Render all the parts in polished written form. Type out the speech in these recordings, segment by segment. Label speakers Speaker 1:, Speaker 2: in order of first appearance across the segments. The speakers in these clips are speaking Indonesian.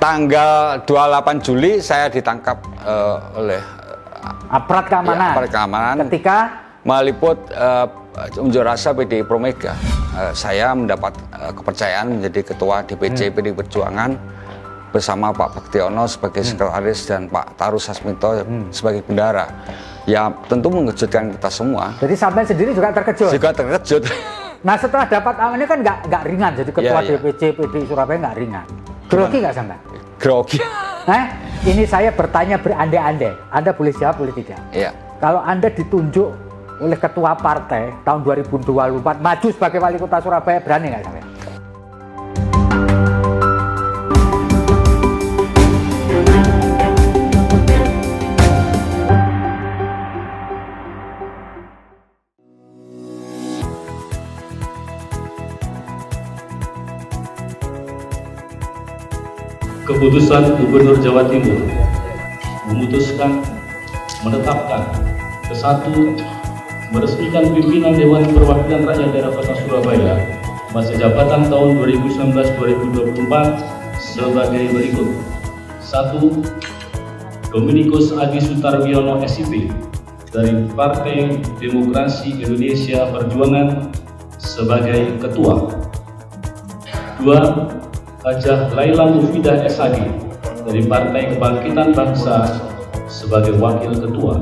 Speaker 1: tanggal 28 Juli saya ditangkap oleh
Speaker 2: aparat keamanan.
Speaker 1: Ya, aparat keamanan
Speaker 2: Ketika
Speaker 1: meliput unjuk rasa PDI Pro Mega. Saya mendapat kepercayaan menjadi ketua DPC PDI Perjuangan bersama Pak Baktiono sebagai sekretaris dan Pak Taru Sasmito sebagai bendahara. Ya tentu mengejutkan kita semua.
Speaker 2: Jadi sampai sendiri juga terkejut.
Speaker 1: Juga terkejut.
Speaker 2: Nah setelah dapat ini kan nggak ringan, jadi ketua DPC PDI Surabaya nggak ringan. Grogi nggak sampai?
Speaker 1: Grogi.
Speaker 2: Ini saya bertanya berandai-andai. Anda boleh jawab, boleh tidak.
Speaker 1: Iya.
Speaker 2: Kalau Anda ditunjuk oleh ketua partai tahun 2024 maju sebagai wali kota Surabaya, berani nggak sampai?
Speaker 3: Keputusan Gubernur Jawa Timur memutuskan menetapkan kesatu meresmikan pimpinan Dewan Perwakilan Rakyat Daerah Kota Surabaya masa jabatan tahun 2019-2024 sebagai berikut. 1. Dominikus Adi Sutarwiono SIP dari Partai Demokrasi Indonesia Perjuangan sebagai ketua. 2. Hajah Laila Mufidah SHG dari Partai Kebangkitan Bangsa sebagai wakil ketua.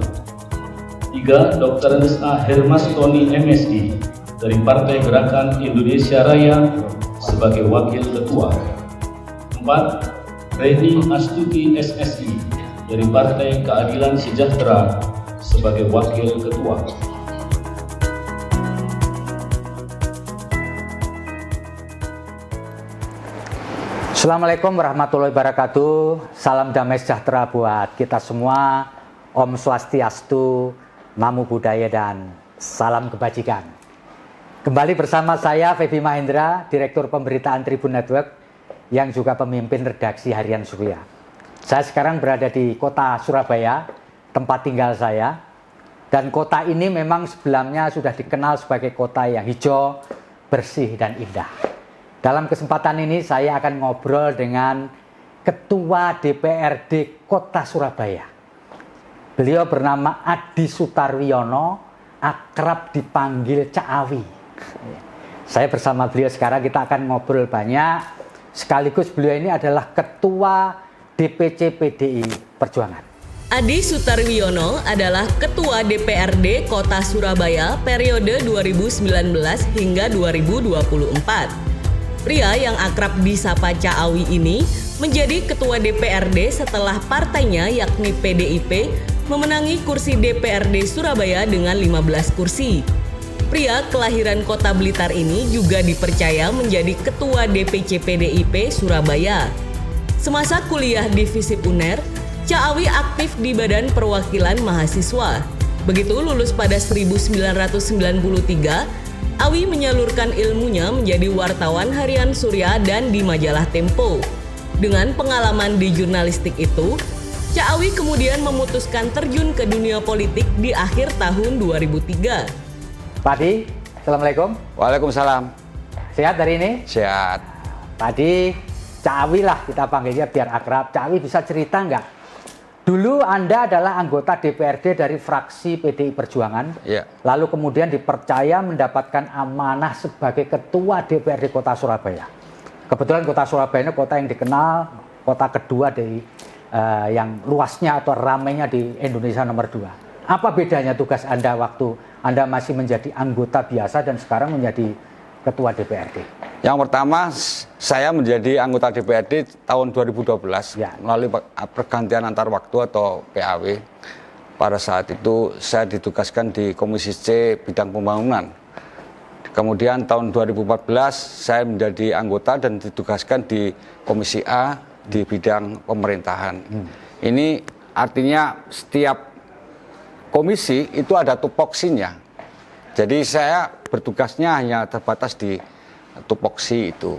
Speaker 3: 3. Dr. Nesna Hermastoni MSI dari Partai Gerakan Indonesia Raya sebagai wakil ketua. 4. Reni Astuti SSI dari Partai Keadilan Sejahtera sebagai wakil ketua.
Speaker 2: Assalamualaikum warahmatullahi wabarakatuh. Salam damai sejahtera buat kita semua. Om Swastiastu, Namo Buddhaya, dan salam kebajikan. Kembali bersama saya Feby Mahendra, Direktur Pemberitaan Tribun Network, yang juga pemimpin redaksi Harian Surya. Saya sekarang berada di kota Surabaya, tempat tinggal saya. Dan kota ini memang sebelumnya sudah dikenal sebagai kota yang hijau, bersih, dan indah. Dalam kesempatan ini saya akan ngobrol dengan Ketua DPRD Kota Surabaya. Beliau bernama Adi Sutarwiono, akrab dipanggil Cak Awi. Saya bersama beliau sekarang, kita akan ngobrol banyak. Sekaligus beliau ini adalah Ketua DPC PDI Perjuangan.
Speaker 4: Adi Sutarwiono adalah Ketua DPRD Kota Surabaya periode 2019 hingga 2024. Pria yang akrab disapa Cak Awi ini menjadi Ketua DPRD setelah partainya yakni PDIP memenangi kursi DPRD Surabaya dengan 15 kursi. Pria kelahiran Kota Blitar ini juga dipercaya menjadi Ketua DPC PDIP Surabaya. Semasa kuliah di FISIP UNER, Cak Awi aktif di Badan Perwakilan Mahasiswa. Begitu lulus pada 1993, Awi menyalurkan ilmunya menjadi wartawan Harian Surya dan di majalah Tempo. Dengan pengalaman di jurnalistik itu, Cak Awi kemudian memutuskan terjun ke dunia politik di akhir tahun 2003.
Speaker 2: Pak Adi, Assalamualaikum.
Speaker 1: Waalaikumsalam.
Speaker 2: Sehat hari ini?
Speaker 1: Sehat.
Speaker 2: Pak Adi, Cak Awi lah kita panggilnya biar akrab. Cak Awi bisa cerita nggak? Dulu Anda adalah anggota DPRD dari fraksi PDI Perjuangan, lalu kemudian dipercaya mendapatkan amanah sebagai Ketua DPRD Kota Surabaya. Kebetulan Kota Surabaya ini kota yang dikenal, kota kedua dari yang luasnya atau ramainya di Indonesia nomor 2. Apa bedanya tugas Anda waktu Anda masih menjadi anggota biasa dan sekarang menjadi Ketua DPRD?
Speaker 1: Yang pertama, saya menjadi anggota DPRD tahun 2012 melalui pergantian antar waktu atau PAW. Pada saat itu saya ditugaskan di Komisi C bidang pembangunan. Kemudian tahun 2014 saya menjadi anggota dan ditugaskan di Komisi A di bidang pemerintahan. Ini artinya setiap komisi itu ada tupoksinya. Jadi saya bertugasnya hanya terbatas di tupoksi itu.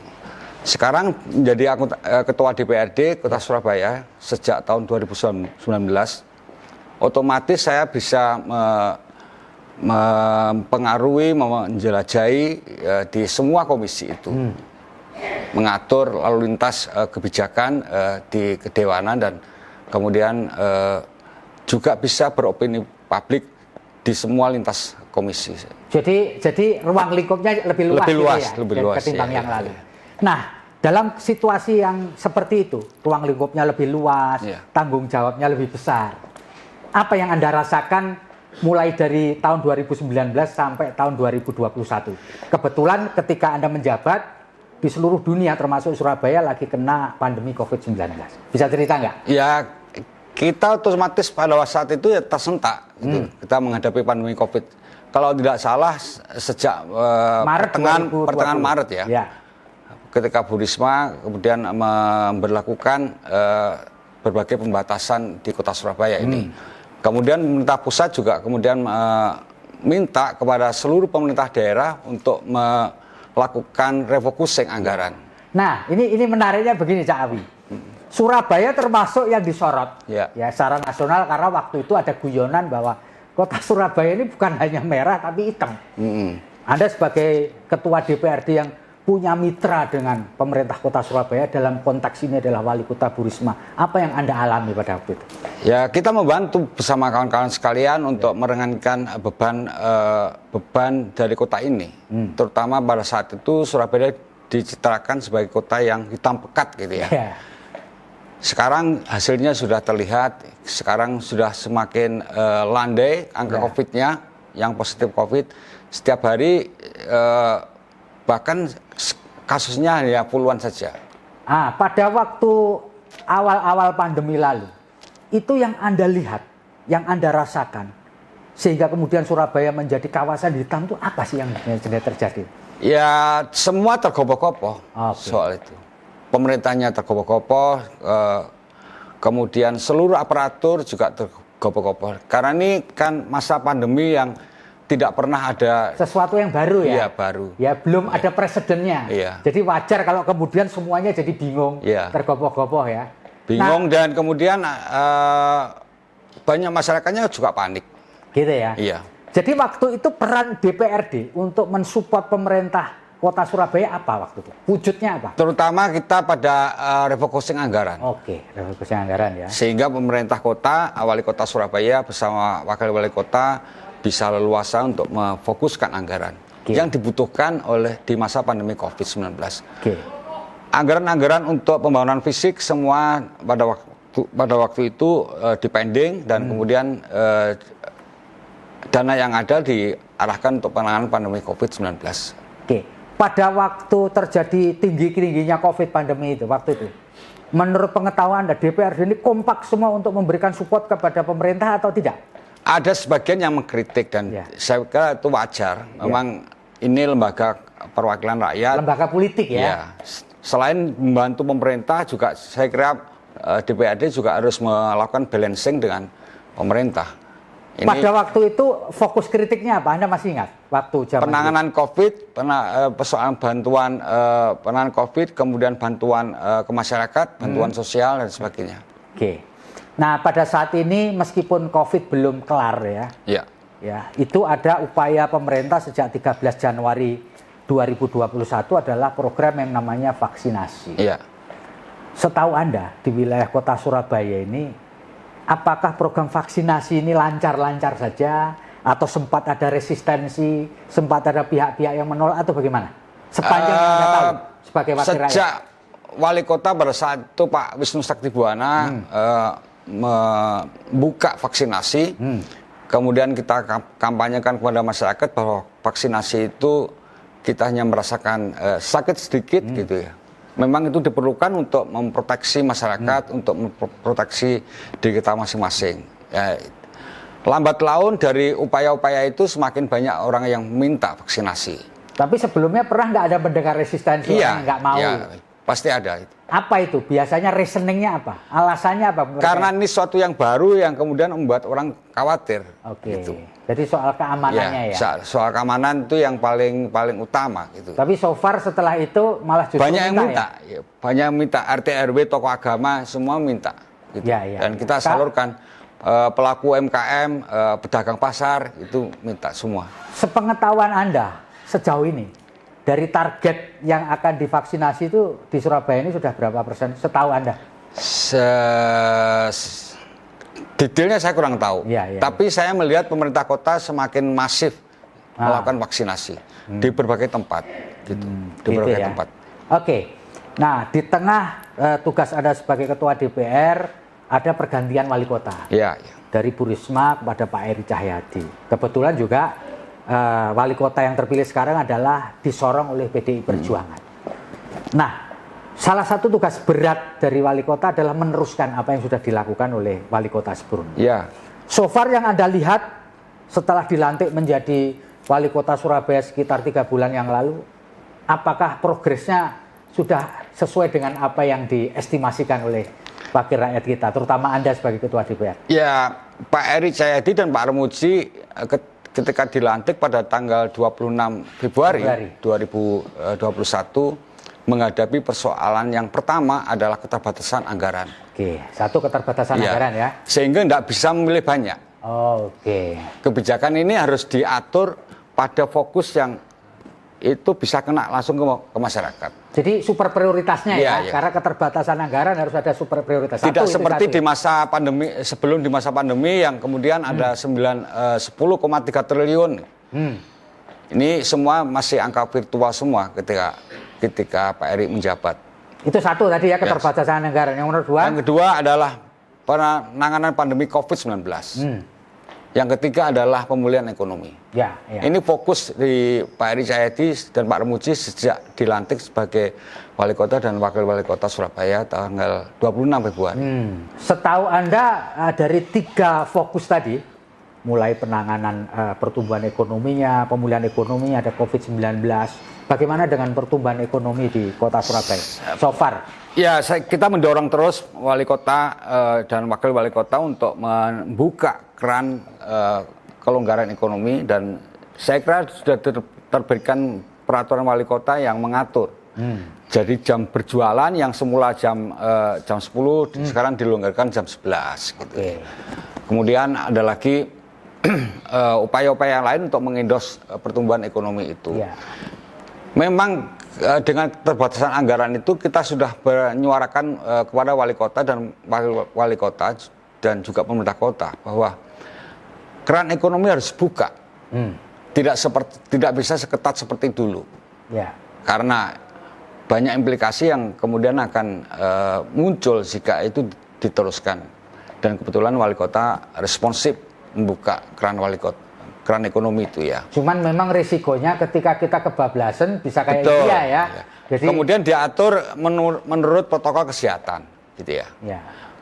Speaker 1: Sekarang menjadi Ketua DPRD Kota Surabaya sejak tahun 2019, otomatis saya bisa mempengaruhi, menjelajahi di semua komisi itu. mengatur lalu lintas kebijakan di kedewanan dan kemudian juga bisa beropini publik di semua lintas komisi.
Speaker 2: Jadi ruang lingkupnya lebih luas,
Speaker 1: lebih luas,
Speaker 2: gitu ya,
Speaker 1: lebih luas
Speaker 2: ketimbang
Speaker 1: ya,
Speaker 2: yang lalu. Nah, dalam situasi yang seperti itu, ruang lingkupnya lebih luas, tanggung jawabnya lebih besar. Apa yang Anda rasakan mulai dari tahun 2019 sampai tahun 2021? Kebetulan ketika Anda menjabat di seluruh dunia termasuk Surabaya lagi kena pandemi COVID-19. Bisa cerita nggak?
Speaker 1: Ya, kita otomatis pada saat itu ya tersentak gitu. Kita menghadapi pandemi Covid. Kalau tidak salah sejak pertengahan Maret ya. Ketika Bu Risma kemudian memberlakukan berbagai pembatasan di Kota Surabaya ini. Kemudian pemerintah pusat juga kemudian minta kepada seluruh pemerintah daerah untuk melakukan refocusing anggaran.
Speaker 2: Nah, ini menariknya begini, Cak Awi. Surabaya termasuk yang disorot ya secara nasional karena waktu itu ada guyonan bahwa kota Surabaya ini bukan hanya merah tapi hitam. Anda sebagai ketua DPRD yang punya mitra dengan pemerintah kota Surabaya dalam konteks ini adalah wali kota Bu Risma. Apa yang Anda alami pada waktu itu? Ya, kita membantu bersama kawan-kawan sekalian untuk meringankan beban dari kota ini. Terutama pada saat itu Surabaya dicitrakan sebagai kota yang hitam pekat gitu ya. Sekarang hasilnya sudah terlihat, sekarang sudah semakin landai angka COVID-nya, yang positif COVID. Setiap hari bahkan kasusnya hanya puluhan saja. Pada waktu awal-awal pandemi lalu, itu yang Anda lihat, yang Anda rasakan, sehingga kemudian Surabaya menjadi kawasan hitam itu apa sih yang terjadi? Ya, semua tergopoh-gopoh soal itu. Pemerintahnya tergopoh-gopoh, kemudian seluruh aparatur juga tergopoh-gopoh. Karena ini kan masa pandemi yang tidak pernah ada sesuatu yang baru ya. Iya, baru. Ya, belum ada presidennya. Iya. Jadi wajar kalau kemudian semuanya jadi bingung, tergopoh-gopoh ya. Bingung dan kemudian banyak masyarakatnya juga panik. Gitu ya. Iya. Jadi waktu itu peran DPRD untuk mensupport pemerintah Kota Surabaya apa waktu itu? Wujudnya apa? Terutama kita pada refocusing anggaran. Oke, refocusing anggaran ya. Sehingga pemerintah kota, wali kota Surabaya bersama wakil wali kota bisa leluasa untuk memfokuskan anggaran yang dibutuhkan di masa pandemi COVID-19. Anggaran-anggaran untuk pembangunan fisik semua pada waktu itu dipending dan kemudian dana yang ada diarahkan untuk penanganan pandemi COVID-19. Pada waktu terjadi tinggi-tingginya COVID pandemi itu, waktu itu, menurut pengetahuan Anda, DPRD ini kompak semua untuk memberikan support kepada pemerintah atau tidak? Ada sebagian yang mengkritik dan saya kira itu wajar. Memang ini lembaga perwakilan rakyat. Lembaga politik ya? Selain membantu pemerintah juga saya kira DPRD juga harus melakukan balancing dengan pemerintah. Pada waktu itu fokus kritiknya apa? Anda masih ingat? Waktu penanganan COVID, persoalan bantuan penanganan COVID, kemudian bantuan ke masyarakat, bantuan sosial dan sebagainya. Nah, pada saat ini meskipun COVID belum kelar ya, itu ada upaya pemerintah sejak 13 Januari 2021 adalah program yang namanya vaksinasi. Setahu Anda di wilayah kota Surabaya ini, apakah program vaksinasi ini lancar-lancar saja atau sempat ada resistensi, sempat ada pihak-pihak yang menolak atau bagaimana? Sepanjang yang Anda tahu sebagai wakil rakyat. Sejak wali kota pada saat itu Pak Wisnu Saktibuwana membuka vaksinasi, kemudian kita kampanyekan kepada masyarakat bahwa vaksinasi itu kita hanya merasakan sakit sedikit gitu ya. Memang itu diperlukan untuk memproteksi masyarakat, untuk memproteksi diri kita masing-masing. Ya, lambat laun dari upaya-upaya itu semakin banyak orang yang minta vaksinasi. Tapi sebelumnya pernah nggak ada mendengar resistensi orang nggak mau? Iya, pasti ada. Apa itu? Biasanya reasoningnya apa? Alasannya apa? Karena ini suatu yang baru yang kemudian membuat orang khawatir. Gitu. Jadi soal keamanannya ya? Soal keamanan itu yang paling utama gitu. Tapi so far setelah itu malah justru banyak yang minta. Ya? Banyak yang minta, RT RW, tokoh agama semua minta. Gitu. Dan kita salurkan pelaku UMKM, pedagang pasar itu minta semua. Sepengetahuan Anda sejauh ini, dari target yang akan divaksinasi itu di Surabaya ini sudah berapa persen setahu Anda?
Speaker 1: Detailnya saya kurang tahu.
Speaker 2: Ya.
Speaker 1: Tapi saya melihat pemerintah kota semakin masif melakukan vaksinasi di berbagai tempat, gitu. Di berbagai tempat.
Speaker 2: Oke. Nah, di tengah tugas Anda sebagai Ketua DPR ada pergantian wali kota.
Speaker 1: Iya.
Speaker 2: Dari Bu Risma kepada Pak Eri Cahyadi. Kebetulan juga wali kota yang terpilih sekarang adalah disorong oleh PDI Perjuangan. Nah, salah satu tugas berat dari wali kota adalah meneruskan apa yang sudah dilakukan oleh wali kota sebelumnya.
Speaker 1: Ya.
Speaker 2: So far yang Anda lihat setelah dilantik menjadi wali kota Surabaya sekitar 3 bulan yang lalu, apakah progresnya sudah sesuai dengan apa yang diestimasikan oleh wakil rakyat kita, terutama Anda sebagai Ketua DPR?
Speaker 1: Ya, Pak Eri Cahyadi dan Pak Armuji ketika dilantik pada tanggal 26 Februari 2021 menghadapi persoalan yang pertama adalah keterbatasan anggaran.
Speaker 2: Oke, satu keterbatasan anggaran ya.
Speaker 1: Sehingga tidak bisa memilih banyak.
Speaker 2: Oke.
Speaker 1: Kebijakan ini harus diatur pada fokus yang itu bisa kena langsung ke masyarakat.
Speaker 2: Jadi super prioritasnya ya, karena keterbatasan anggaran harus ada super prioritas.
Speaker 1: Tidak seperti di masa pandemi, sebelum di masa pandemi yang kemudian ada 10,3 triliun. Ini semua masih angka virtual semua ketika Pak Eri menjabat.
Speaker 2: Itu satu tadi ya, keterbatasan anggaran. Yang nomor 2?
Speaker 1: Yang kedua adalah penanganan pandemi COVID-19. Yang ketiga adalah pemulihan ekonomi.
Speaker 2: Ya.
Speaker 1: Ini fokus di Pak Eri Cahyadi dan Pak Armuji sejak dilantik sebagai wali kota dan wakil wali kota Surabaya tanggal 26 Februari.
Speaker 2: Setahu Anda dari 3 fokus tadi, mulai penanganan pertumbuhan ekonominya, pemulihan ekonominya, ada COVID-19. Bagaimana dengan pertumbuhan ekonomi di kota Surabaya so far?
Speaker 1: Ya, kita mendorong terus wali kota dan wakil wali kota untuk membuka keran kelonggaran ekonomi, dan saya kira sudah terbitkan peraturan wali kota yang mengatur. Jadi jam berjualan yang semula jam 10 sekarang dilonggarkan jam 11 gitu. Kemudian ada lagi upaya-upaya lain untuk mengendos pertumbuhan ekonomi itu. Memang dengan keterbatasan anggaran itu kita sudah menyuarakan kepada wali kota dan wakil wali kota dan juga pemerintah kota bahwa keran ekonomi harus buka. Tidak bisa seketat seperti dulu. Karena banyak implikasi yang kemudian akan muncul jika itu diteruskan. Dan kebetulan wali kota responsif membuka keran ekonomi itu ya.
Speaker 2: Cuman memang risikonya ketika kita kebablasan bisa kayak dia ya.
Speaker 1: Jadi kemudian diatur menurut protokol kesehatan gitu ya.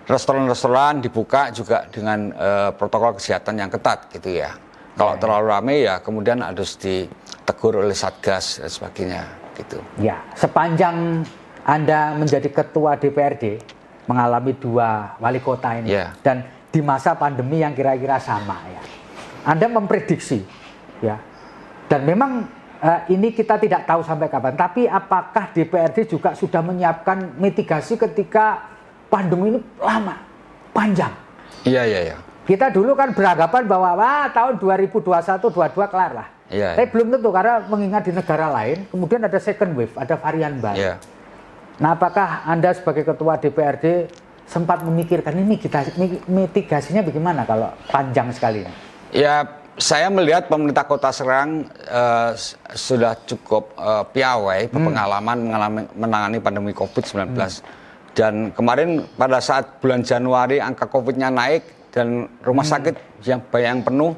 Speaker 1: Restoran-restoran dibuka juga dengan protokol kesehatan yang ketat gitu ya. Kalau terlalu ramai ya kemudian harus ditegur oleh Satgas dan sebagainya gitu.
Speaker 2: Ya, sepanjang Anda menjadi ketua DPRD mengalami 2 wali kota ini dan di masa pandemi yang kira-kira sama ya. Anda memprediksi ya. Dan memang ini kita tidak tahu sampai kapan, tapi apakah DPRD juga sudah menyiapkan mitigasi ketika pandemi ini lama, panjang?
Speaker 1: Iya.
Speaker 2: Kita dulu kan beranggapan bahwa tahun 2021-22 kelar lah. Tapi belum tentu, karena mengingat di negara lain kemudian ada second wave, ada varian baru. Nah, apakah Anda sebagai ketua DPRD sempat memikirkan ini mitigasinya bagaimana kalau panjang sekali?
Speaker 1: Ya, saya melihat pemerintah kota Serang sudah cukup piawai berpengalaman menangani pandemi COVID-19. Dan kemarin pada saat bulan Januari angka COVID-nya naik dan rumah sakit yang penuh,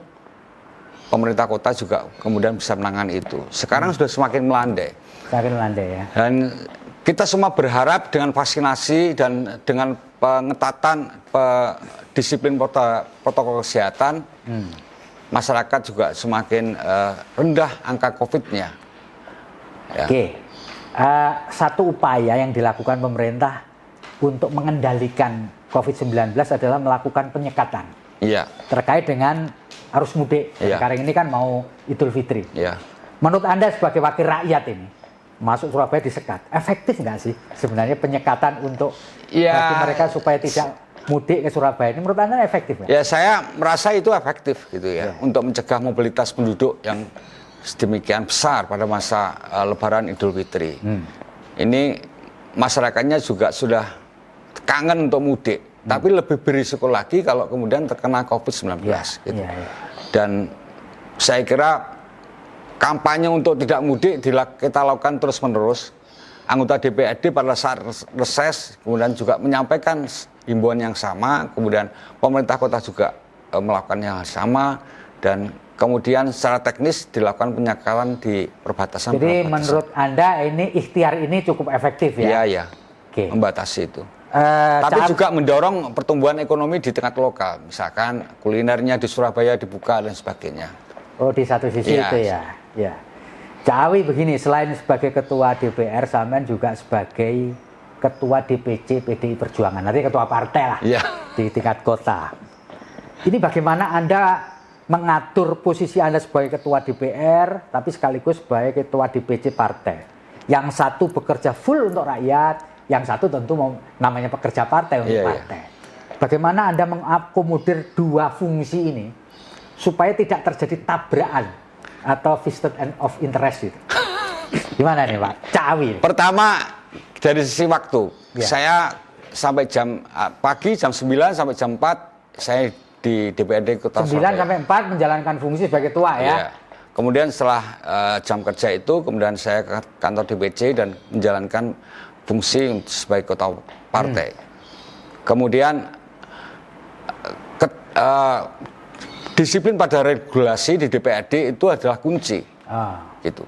Speaker 1: pemerintah kota juga kemudian bisa menangani itu. Sekarang sudah semakin melandai.
Speaker 2: Ya.
Speaker 1: Dan kita semua berharap dengan vaksinasi dan dengan pengetatan disiplin protokol kesehatan, masyarakat juga semakin rendah angka COVID-nya.
Speaker 2: Satu upaya yang dilakukan pemerintah untuk mengendalikan COVID-19 adalah melakukan penyekatan terkait dengan arus mudik. Sekarang ini kan mau Idul Fitri. Menurut Anda sebagai wakil rakyat ini, masuk Surabaya disekat, efektif nggak sih sebenarnya penyekatan untuk bagi mereka supaya tidak mudik ke Surabaya ini? Menurut Anda efektif nggak?
Speaker 1: Ya, saya merasa itu efektif gitu ya, untuk mencegah mobilitas penduduk yang sedemikian besar pada masa Lebaran Idul Fitri. Ini masyarakatnya juga sudah kangen untuk mudik, tapi lebih berisiko lagi kalau kemudian terkena COVID-19. Gitu. Dan saya kira kampanye untuk tidak mudik kita lakukan terus-menerus. Anggota DPRD pada saat reses kemudian juga menyampaikan himbauan yang sama, kemudian pemerintah kota juga melakukan yang sama, dan kemudian secara teknis dilakukan penyekatan di perbatasan.
Speaker 2: Jadi menurut Anda ini ikhtiar ini cukup efektif ya?
Speaker 1: Iya. Membatasi itu. Tapi juga mendorong pertumbuhan ekonomi di tingkat lokal, misalkan kulinernya di Surabaya dibuka dan sebagainya.
Speaker 2: Oh, di satu sisi itu ya. Cak Awi begini, selain sebagai ketua DPR, sampean juga sebagai ketua DPC PDI Perjuangan, nanti ketua partai lah di tingkat kota. Ini bagaimana Anda mengatur posisi Anda sebagai ketua DPR, tapi sekaligus sebagai ketua DPC partai. Yang satu bekerja full untuk rakyat, yang satu tentu namanya pekerja partai untuk partai. Bagaimana Anda mengakomodir dua fungsi ini supaya tidak terjadi tabrakan atau vested of interest itu? Gimana nih Pak Cak Awi?
Speaker 1: Pertama dari sisi waktu, saya sampai jam pagi jam 9 sampai jam 4 saya di DPRD Kota
Speaker 2: 9
Speaker 1: Surabaya.
Speaker 2: sampai 4 menjalankan fungsi sebagai ketua ya.
Speaker 1: Kemudian setelah jam kerja itu, kemudian saya ke kantor DPC dan menjalankan fungsi sebagai ketua partai. Kemudian disiplin pada regulasi di DPRD itu adalah kunci, gitu,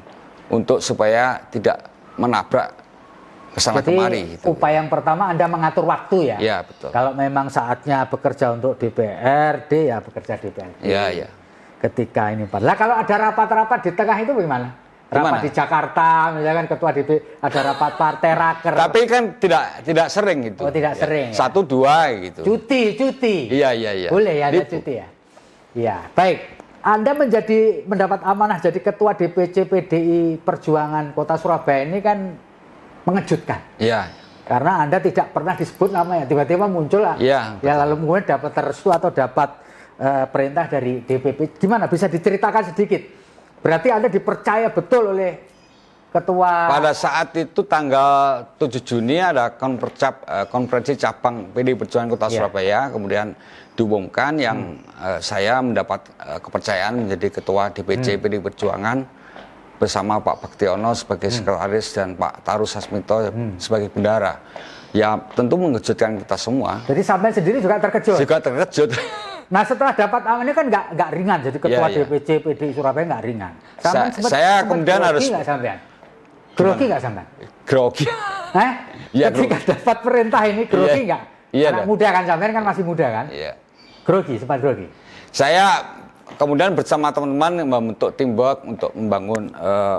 Speaker 1: untuk supaya tidak menabrak kesana kemari. Gitu.
Speaker 2: Upaya yang pertama Anda mengatur waktu ya.
Speaker 1: Iya betul.
Speaker 2: Kalau memang saatnya bekerja untuk DPRD ya bekerja DPRD.
Speaker 1: Iya.
Speaker 2: Ketika ini Pak. Lah kalau ada rapat-rapat di tengah itu bagaimana? Rapat di Jakarta, misalkan ketua DP ada rapat partai raker.
Speaker 1: Tapi kan tidak sering gitu.
Speaker 2: Oh tidak sering. Ya?
Speaker 1: 1-2 gitu.
Speaker 2: Cuti.
Speaker 1: Iya.
Speaker 2: Boleh ya ada cuti ya. Iya, baik. Anda mendapat amanah jadi ketua DPC PDI Perjuangan Kota Surabaya ini kan mengejutkan.
Speaker 1: Iya.
Speaker 2: Karena Anda tidak pernah disebut namanya, tiba-tiba muncul lah.
Speaker 1: Iya.
Speaker 2: Ya lalu kemudian dapat restu atau dapat perintah dari DPP. Gimana bisa diceritakan sedikit? Berarti Anda dipercaya betul oleh ketua.
Speaker 1: Pada saat itu tanggal 7 Juni ada konferensi cabang PDI Perjuangan Kota Surabaya, kemudian diumumkan yang saya mendapat kepercayaan menjadi ketua DPC PDI Perjuangan bersama Pak Baktiono sebagai sekretaris dan Pak Tarus Sasmito sebagai bendara. Ya tentu mengejutkan kita semua.
Speaker 2: Jadi sampai sendiri juga terkejut?
Speaker 1: Juga terkejut.
Speaker 2: Nah setelah dapat amanah kan nggak ringan jadi ketua DPC PDI Surabaya nggak ringan.
Speaker 1: Saya kemudian harus.
Speaker 2: Grogi nggak sampean?
Speaker 1: Grogi.
Speaker 2: Ya, ketika dapat perintah ini grogi nggak?
Speaker 1: Iya.
Speaker 2: Anak muda kan sampean kan masih muda kan?
Speaker 1: Iya.
Speaker 2: Grogi, sempat grogi.
Speaker 1: Saya kemudian bersama teman-teman membentuk teamwork untuk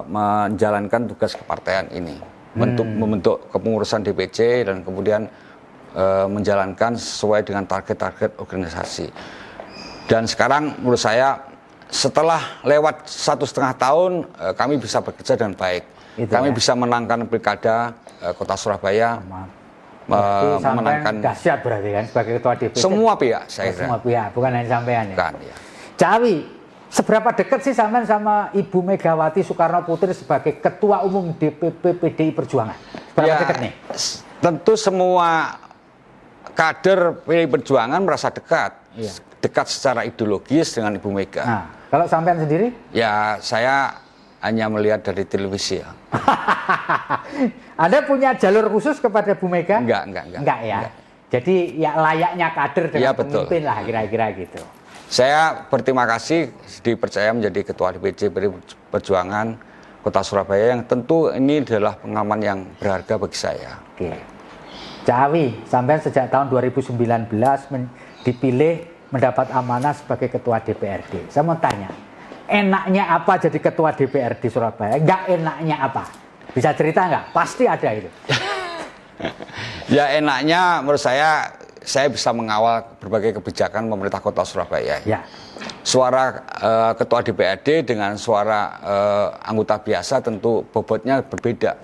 Speaker 1: menjalankan tugas kepartaian ini, membentuk kepengurusan DPC dan kemudian menjalankan sesuai dengan target-target organisasi. Dan sekarang menurut saya setelah lewat 1,5 tahun kami bisa bekerja dengan baik. Kami bisa menangkan pilkada Kota Surabaya.
Speaker 2: Memenangkan dahsyat berarti kan sebagai ketua DPC.
Speaker 1: Semua pihak saya kira.
Speaker 2: Semua pihak, bukan hanya sampean ya.
Speaker 1: Bukan, ya.
Speaker 2: Cak Awi, seberapa dekat sih sampean sama Ibu Megawati Soekarno Putri sebagai ketua umum DPP PDI Perjuangan? Seberapa dekat nih?
Speaker 1: Tentu semua kader PDI Perjuangan merasa dekat. Dekat secara ideologis dengan Ibu Mega.
Speaker 2: Nah, kalau sampean sendiri?
Speaker 1: Ya, saya hanya melihat dari televisi ya.
Speaker 2: Anda punya jalur khusus kepada Bu Mega?
Speaker 1: Enggak ya.
Speaker 2: Enggak. Jadi ya layaknya kader dengan pemimpin lah kira-kira gitu.
Speaker 1: Saya berterima kasih dipercaya menjadi ketua DPC PDI Perjuangan Kota Surabaya yang tentu ini adalah pengalaman yang berharga bagi saya.
Speaker 2: Oke. Cak Awi, sampai sejak tahun 2019 dipilih mendapat amanah sebagai ketua DPRD. Saya mau tanya, enaknya apa jadi ketua DPRD Surabaya? Enggak enaknya apa? Bisa cerita nggak? Pasti ada itu.
Speaker 1: Ya enaknya menurut saya bisa mengawal berbagai kebijakan pemerintah Kota Surabaya.
Speaker 2: Ya.
Speaker 1: Suara ketua DPRD dengan suara anggota biasa tentu bobotnya berbeda,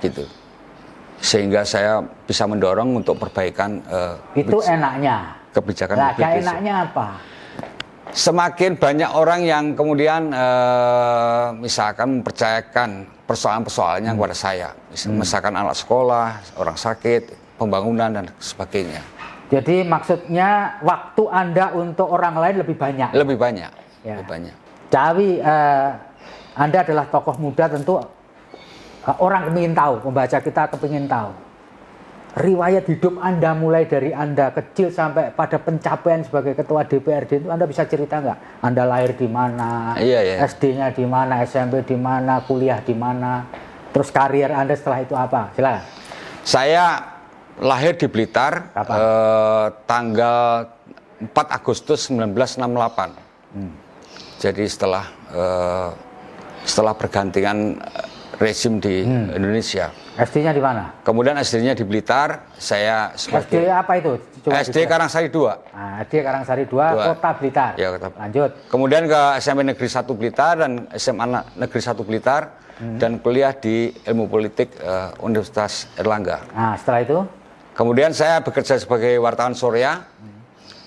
Speaker 1: gitu. Sehingga saya bisa mendorong untuk perbaikan
Speaker 2: itu enaknya.
Speaker 1: kebijakan.
Speaker 2: Nah, enaknya apa?
Speaker 1: Semakin banyak orang yang kemudian misalkan mempercayakan persoalan-persoalannya kepada saya, misalkan anak sekolah, orang sakit, pembangunan dan sebagainya.
Speaker 2: Jadi maksudnya waktu Anda untuk orang lain lebih banyak.
Speaker 1: Lebih banyak.
Speaker 2: Ya.
Speaker 1: Lebih banyak.
Speaker 2: Cak Awi, Anda adalah tokoh muda, tentu orang kepingin tahu, pembaca kita kepingin tahu. Riwayat hidup Anda mulai dari Anda kecil sampai pada pencapaian sebagai ketua DPRD itu Anda bisa cerita nggak? Anda lahir di mana,
Speaker 1: Iya.
Speaker 2: SD-nya di mana, SMP di mana, kuliah di mana, terus karir Anda setelah itu apa? Silakan.
Speaker 1: Saya lahir di Blitar tanggal 4 Agustus 1968. Jadi setelah pergantian rezim di Indonesia.
Speaker 2: SD-nya di mana?
Speaker 1: Kemudian SD-nya di Blitar, saya
Speaker 2: SD apa itu? Coba
Speaker 1: SD Karangsari 2.
Speaker 2: Nah, SD Karangsari 2, Kota Blitar.
Speaker 1: Ya, Kota.
Speaker 2: Lanjut.
Speaker 1: Kemudian ke SMP Negeri 1 Blitar dan SMA Negeri 1 Blitar dan kuliah di Ilmu Politik Universitas Erlangga.
Speaker 2: Nah, setelah itu?
Speaker 1: Kemudian saya bekerja sebagai wartawan Surya.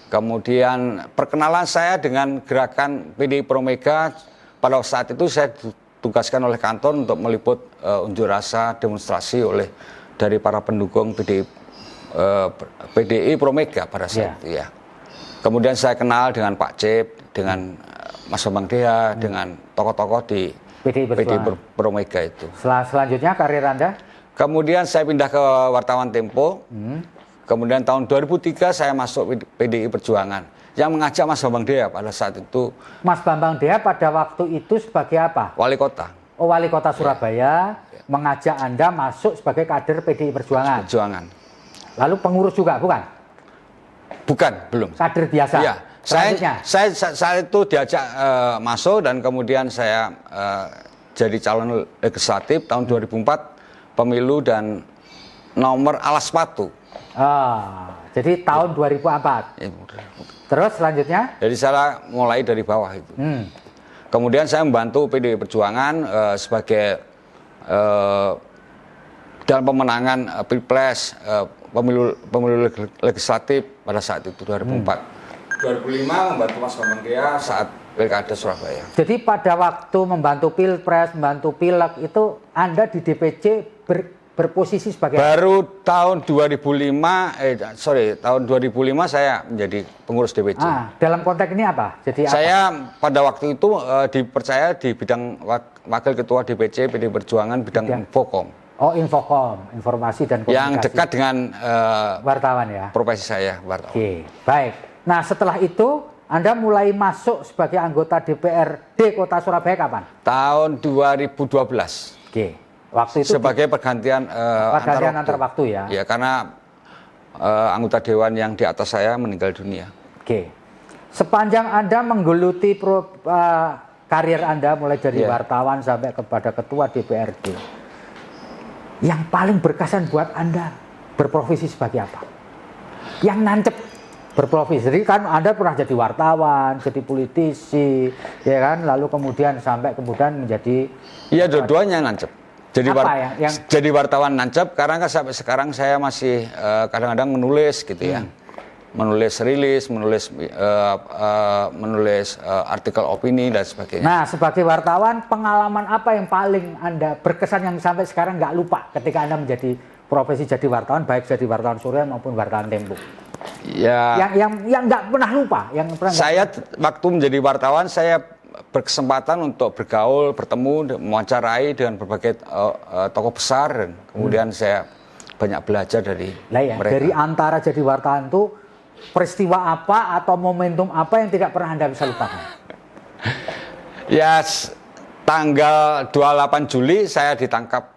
Speaker 1: Kemudian perkenalan saya dengan gerakan PDI Promega pada saat itu saya tugaskan oleh kantor untuk meliput unjuk rasa demonstrasi dari para pendukung PDI Promega pada saat itu ya. Kemudian saya kenal dengan Pak Cip, dengan Mas Bambang Deha, dengan tokoh-tokoh di PDI Promega itu.
Speaker 2: Selanjutnya karir Anda?
Speaker 1: Kemudian saya pindah ke wartawan Tempo. Kemudian tahun 2003 saya masuk PDI Perjuangan yang mengajak Mas Bambang Deha pada saat itu.
Speaker 2: Mas Bambang Deha pada waktu itu sebagai apa?
Speaker 1: Wali kota.
Speaker 2: Oh, Wali Kota Surabaya mengajak Anda masuk sebagai kader PDI Perjuangan.
Speaker 1: Perjuangan.
Speaker 2: Lalu pengurus juga, bukan?
Speaker 1: Bukan, belum.
Speaker 2: Kader biasa.
Speaker 1: Iya. Saya saat itu diajak masuk dan kemudian saya jadi calon legislatif tahun 2004 pemilu dan nomor alas sepatu.
Speaker 2: Jadi tahun 2004. Terus selanjutnya?
Speaker 1: Jadi saya mulai dari bawah itu. Kemudian saya membantu PDI Perjuangan sebagai dalam pemenangan Pilpres, pemilu legislatif pada saat itu 2004. 2005 membantu Mas Bambang Deha saat Pilkada Surabaya.
Speaker 2: Jadi pada waktu membantu Pilpres, membantu Pileg itu Anda di DPC berposisi sebagai
Speaker 1: baru tahun 2005 tahun 2005 saya menjadi pengurus DPC.
Speaker 2: Dalam konteks ini apa? Jadi
Speaker 1: saya pada waktu itu dipercaya di bidang wakil ketua DPC PDI Perjuangan bidang Infocom.
Speaker 2: Oh, Infocom, informasi dan komunikasi.
Speaker 1: Yang dekat dengan
Speaker 2: wartawan ya.
Speaker 1: Profesi saya, wartawan.
Speaker 2: Oke, baik. Nah, setelah itu Anda mulai masuk sebagai anggota DPRD Kota Surabaya kapan?
Speaker 1: Tahun 2012.
Speaker 2: Oke. Waktu itu
Speaker 1: sebagai pergantian
Speaker 2: antar waktu ya.
Speaker 1: Ya, karena anggota dewan yang di atas saya meninggal dunia.
Speaker 2: Oke. Sepanjang Anda menggeluti karir Anda mulai dari wartawan sampai kepada ketua DPRD. Yang paling berkesan buat Anda berprofesi sebagai apa? Yang nancep berprofesi. Jadi kan Anda pernah jadi wartawan, jadi politisi, ya kan? Lalu kemudian menjadi
Speaker 1: dua-duanya nancep. Jadi wartawan nancep karena kan sampai sekarang saya masih kadang-kadang menulis gitu ya. Menulis rilis, menulis artikel opini dan sebagainya.
Speaker 2: Nah, sebagai wartawan pengalaman apa yang paling Anda berkesan yang sampai sekarang nggak lupa ketika Anda menjadi profesi jadi wartawan, baik jadi wartawan Surya maupun wartawan Tempo?
Speaker 1: Ya.
Speaker 2: Yang nggak pernah lupa,
Speaker 1: waktu menjadi wartawan saya berkesempatan untuk bergaul, bertemu, mewawancarai dengan berbagai tokoh besar dan kemudian saya banyak belajar dari mereka.
Speaker 2: Dari antara jadi wartawan itu peristiwa apa atau momentum apa yang tidak pernah Anda bisa lupakan?
Speaker 1: Ya, tanggal 28 Juli saya ditangkap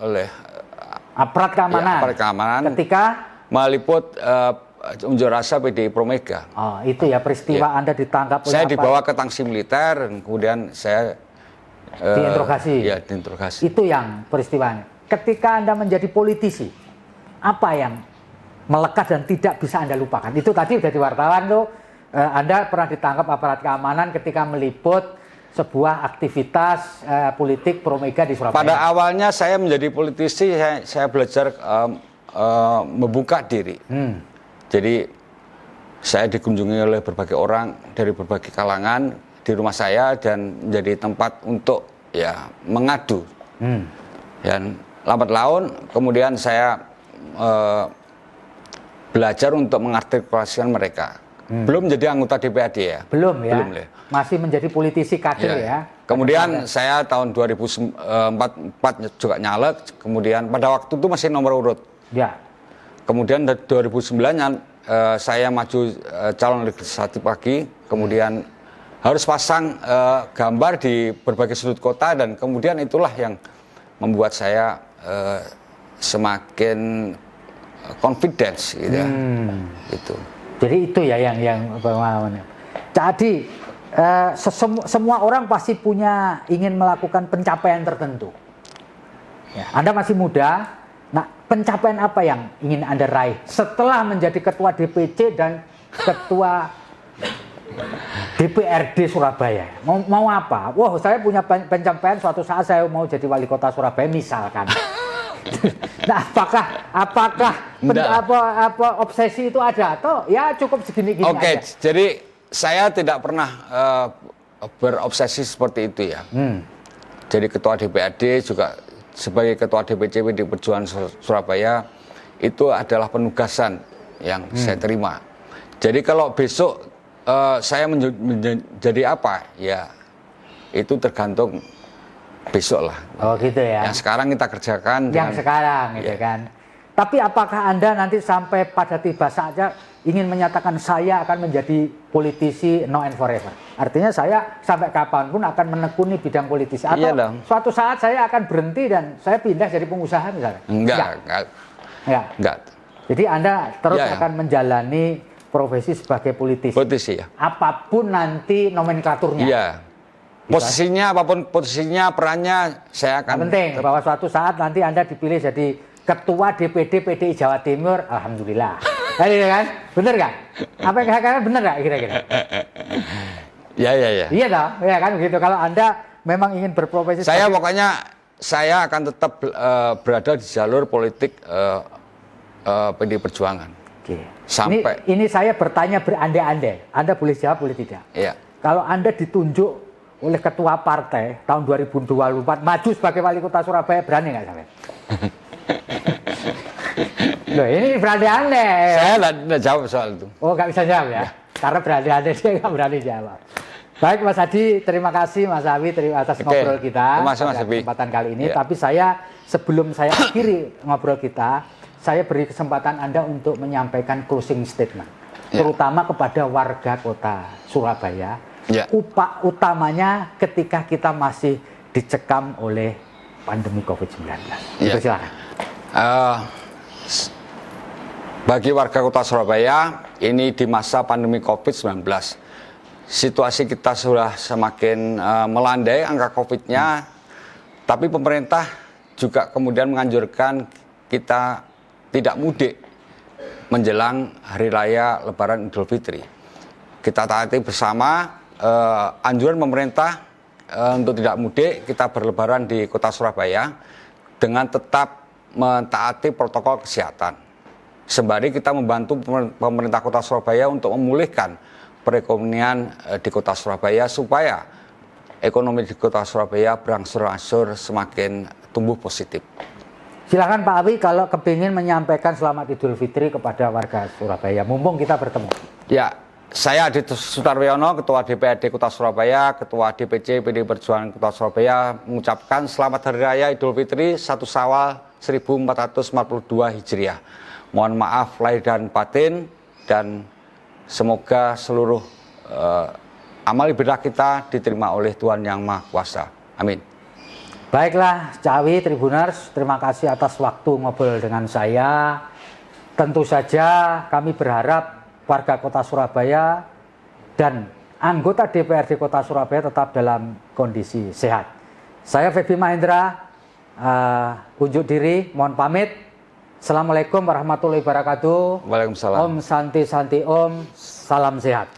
Speaker 1: oleh
Speaker 2: aparat keamanan. Ketika
Speaker 1: meliput unjuk rasa PDI Promega.
Speaker 2: Oh, itu ya peristiwa Anda ditangkap oleh
Speaker 1: saya dibawa ke tangsi militer dan kemudian saya
Speaker 2: diinterogasi.
Speaker 1: Ya, diinterogasi.
Speaker 2: Itu yang peristiwanya. Ketika Anda menjadi politisi, apa yang melekat dan tidak bisa Anda lupakan? Itu tadi jadi wartawan tuh, Anda pernah ditangkap aparat keamanan ketika meliput sebuah aktivitas politik Promega di Surabaya.
Speaker 1: Pada awalnya saya menjadi politisi, saya belajar membuka diri. Jadi saya dikunjungi oleh berbagai orang dari berbagai kalangan di rumah saya dan menjadi tempat untuk ya mengadu. Dan lambat laun kemudian saya belajar untuk mengartikulasikan mereka. Belum menjadi anggota DPRD ya.
Speaker 2: Belum ya.
Speaker 1: Belum ya.
Speaker 2: Masih menjadi politisi kader ya.
Speaker 1: Kemudian saya tahun 2004 juga nyalek, kemudian pada waktu itu masih nomor urut.
Speaker 2: Ya.
Speaker 1: Kemudian 2009 saya maju calon legislatif lagi, kemudian harus pasang gambar di berbagai sudut kota dan kemudian itulah yang membuat saya semakin confidence gitu ya. Gitu.
Speaker 2: Jadi itu ya yang pengalamannya. Jadi semua orang pasti punya ingin melakukan pencapaian tertentu. Ya, Anda masih muda. Nah, pencapaian apa yang ingin Anda raih setelah menjadi ketua DPC dan ketua DPRD Surabaya? Mau apa? Wah, saya punya pencapaian suatu saat saya mau jadi wali kota Surabaya misalkan. Nah, apakah obsesi itu ada atau ya cukup segini-gini aja?
Speaker 1: Oke, jadi saya tidak pernah berobsesi seperti itu ya. Jadi ketua DPRD juga sebagai ketua DPC PD Perjuangan Surabaya itu adalah penugasan yang saya terima. Jadi kalau besok saya menjadi apa ya itu tergantung besok lah.
Speaker 2: Oh gitu ya.
Speaker 1: Yang sekarang kita kerjakan.
Speaker 2: Yang sekarang gitu kan. Tapi apakah Anda nanti sampai pada tiba saatnya ingin menyatakan saya akan menjadi politisi now and forever? Artinya saya sampai kapanpun akan menekuni bidang politisi. Atau suatu saat saya akan berhenti dan saya pindah jadi pengusaha misalnya? Enggak. Jadi Anda terus akan menjalani profesi sebagai politisi?
Speaker 1: Politisi ya.
Speaker 2: Apapun nanti nomenklaturnya?
Speaker 1: Iya. Posisinya apapun posisinya, perannya saya akan.
Speaker 2: Penting bahwa suatu saat nanti Anda dipilih jadi Ketua DPD PDI Jawa Timur, alhamdulillah. Tadi kan, bener nggak? Apa yang saya katakan bener nggak kira-kira?
Speaker 1: Ya.
Speaker 2: Iya dong, ya kan begitu. Kalau Anda memang ingin berprofesi,
Speaker 1: pokoknya saya akan tetap berada di jalur politik PDI Perjuangan.
Speaker 2: Oke.
Speaker 1: Sampai.
Speaker 2: Ini saya bertanya berandai-andai. Anda boleh jawab, boleh tidak.
Speaker 1: Iya.
Speaker 2: Kalau Anda ditunjuk oleh ketua partai tahun 2024 maju sebagai wali kota Surabaya, berani nggak sampai? Loh, ini berandai-andai.
Speaker 1: Saya nggak jawab soal itu.
Speaker 2: Oh, nggak bisa jawab ya? Karena berandai-andai dia nggak berani jawab. Baik Mas Hadi, terima kasih Mas Awi atas ngobrol kita pada kesempatan kali ini. Tapi sebelum saya akhiri ngobrol kita, saya beri kesempatan Anda untuk menyampaikan closing statement, terutama kepada warga kota Surabaya. Utamanya ketika kita masih dicekam oleh pandemi COVID-19. Silakan.
Speaker 1: Bagi warga kota Surabaya, ini di masa pandemi COVID-19, situasi kita sudah semakin melandai angka COVID-nya, tapi pemerintah juga kemudian menganjurkan kita tidak mudik menjelang Hari Raya Lebaran Idul Fitri. Kita taati bersama anjuran pemerintah untuk tidak mudik, kita berlebaran di kota Surabaya dengan tetap mentaati protokol kesehatan. Sembari kita membantu pemerintah kota Surabaya untuk memulihkan perekonomian di kota Surabaya supaya ekonomi di kota Surabaya berangsur-angsur semakin tumbuh positif.
Speaker 2: Silakan Pak Awi kalau kepingin menyampaikan selamat Idul Fitri kepada warga Surabaya, mumpung kita bertemu.
Speaker 1: Ya, saya Adit Sutarwiono, Ketua DPRD Kota Surabaya, Ketua DPC PDI Perjuangan Kota Surabaya mengucapkan selamat Hari Raya Idul Fitri 1 Syawal 1442 Hijriah. Mohon maaf lahir dan batin dan semoga seluruh amal ibadah kita diterima oleh Tuhan Yang Maha Kuasa. Amin.
Speaker 2: Baiklah, Cawi Tribuners, terima kasih atas waktu ngobrol dengan saya. Tentu saja kami berharap warga kota Surabaya dan anggota DPRD Kota Surabaya tetap dalam kondisi sehat. Saya Feby Mahendra, unjuk diri, mohon pamit. Assalamualaikum warahmatullahi wabarakatuh.
Speaker 1: Waalaikumsalam.
Speaker 2: Om Santi Santi Om, salam sehat.